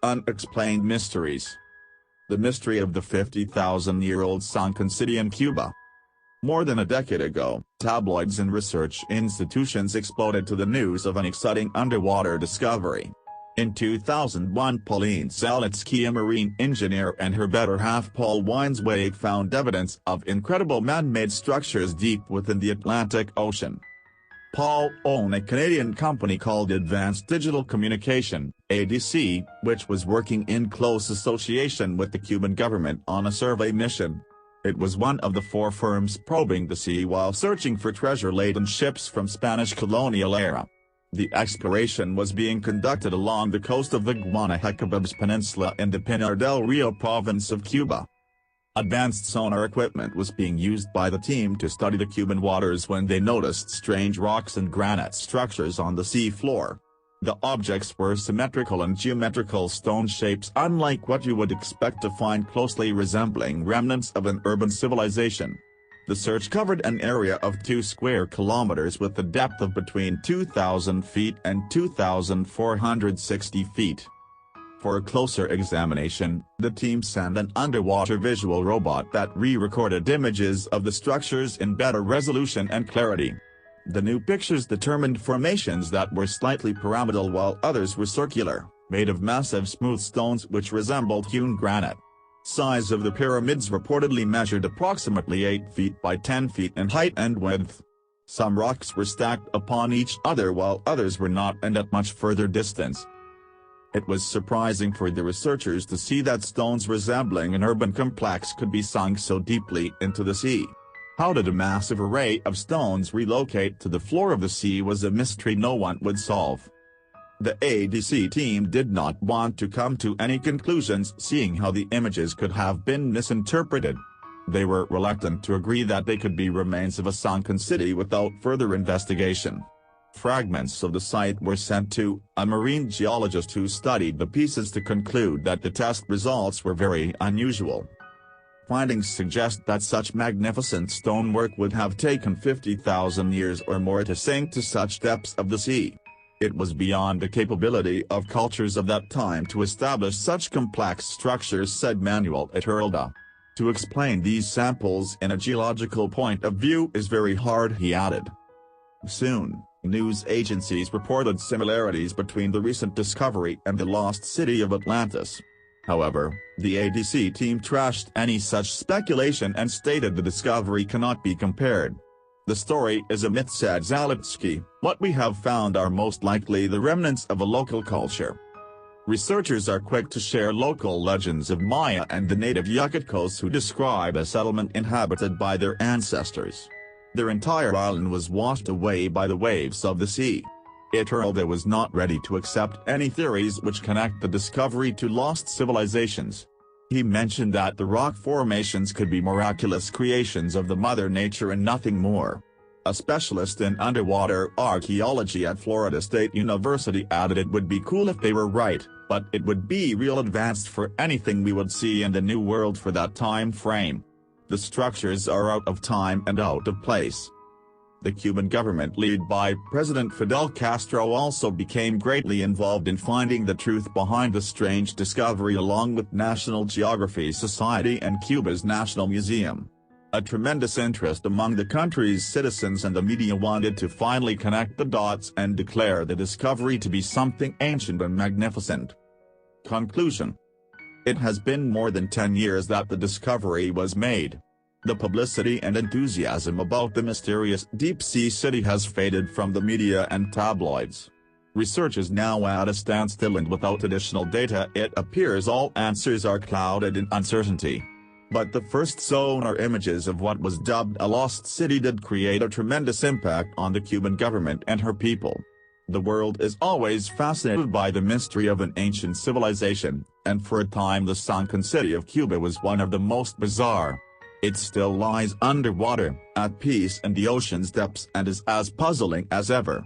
unexplained mysteries. The mystery of the 50,000-year-old sunken city in Cuba. More than a decade ago, tabloids and research institutions exploded to the news of an exciting underwater discovery. In 2001, Pauline Zalitzki, a marine engineer, and her better half Paul Weinzweig found evidence of incredible man-made structures deep within the Atlantic Ocean. Paul owned a Canadian company called Advanced Digital Communication, ADC, which was working in close association with the Cuban government on a survey mission. It was one of the 4 firms probing the sea while searching for treasure-laden ships from Spanish colonial era. The exploration was being conducted along the coast of the Guanajuato Peninsula in the Pinar del Rio province of Cuba. Advanced sonar equipment was being used by the team to study the Cuban waters when they noticed strange rocks and granite structures on the sea floor. The objects were symmetrical and geometrical stone shapes unlike what you would expect to find, closely resembling remnants of an urban civilization. The search covered an area of 2 square kilometers with a depth of between 2,000 feet and 2,460 feet. For a closer examination, the team sent an underwater visual robot that re-recorded images of the structures in better resolution and clarity. The new pictures determined formations that were slightly pyramidal while others were circular, made of massive smooth stones which resembled hewn granite. Size of the pyramids reportedly measured approximately 8 feet by 10 feet in height and width. Some rocks were stacked upon each other while others were not and at much further distance. It was surprising for the researchers to see that stones resembling an urban complex could be sunk so deeply into the sea. How did a massive array of stones relocate to the floor of the sea was a mystery no one would solve. The ADC team did not want to come to any conclusions, seeing how the images could have been misinterpreted. They were reluctant to agree that they could be remains of a sunken city without further investigation. Fragments of the site were sent to a marine geologist who studied the pieces to conclude that the test results were very unusual. Findings suggest that such magnificent stonework would have taken 50,000 years or more to sink to such depths of the sea. It was beyond the capability of cultures of that time to establish such complex structures, said Manuel Iturralde. To explain these samples in a geological point of view is very hard, he added. Soon, news agencies reported similarities between the recent discovery and the lost city of Atlantis. However, the ADC team trashed any such speculation and stated the discovery cannot be compared. The story is a myth, said Zalitzki. What we have found are most likely the remnants of a local culture. Researchers are quick to share local legends of Maya and the native Yucatecos who describe a settlement inhabited by their ancestors. Their entire island was washed away by the waves of the sea. Iturralde was not ready to accept any theories which connect the discovery to lost civilizations. He mentioned that the rock formations could be miraculous creations of the Mother Nature and nothing more. A specialist in underwater archaeology at Florida State University added it would be cool if they were right, but it would be real advanced for anything we would see in the New World for that time frame. The structures are out of time and out of place. The Cuban government, led by President Fidel Castro, also became greatly involved in finding the truth behind the strange discovery, along with National Geography Society and Cuba's National Museum. A tremendous interest among the country's citizens and the media wanted to finally connect the dots and declare the discovery to be something ancient and magnificent. Conclusion. It has been more than 10 years that the discovery was made. The publicity and enthusiasm about the mysterious deep-sea city has faded from the media and tabloids. Research is now at a standstill, and without additional data it appears all answers are clouded in uncertainty. But the first sonar images of what was dubbed a lost city did create a tremendous impact on the Cuban government and her people. The world is always fascinated by the mystery of an ancient civilization, and for a time the sunken city of Cuba was one of the most bizarre. It still lies underwater, at peace in the ocean's depths, and is as puzzling as ever.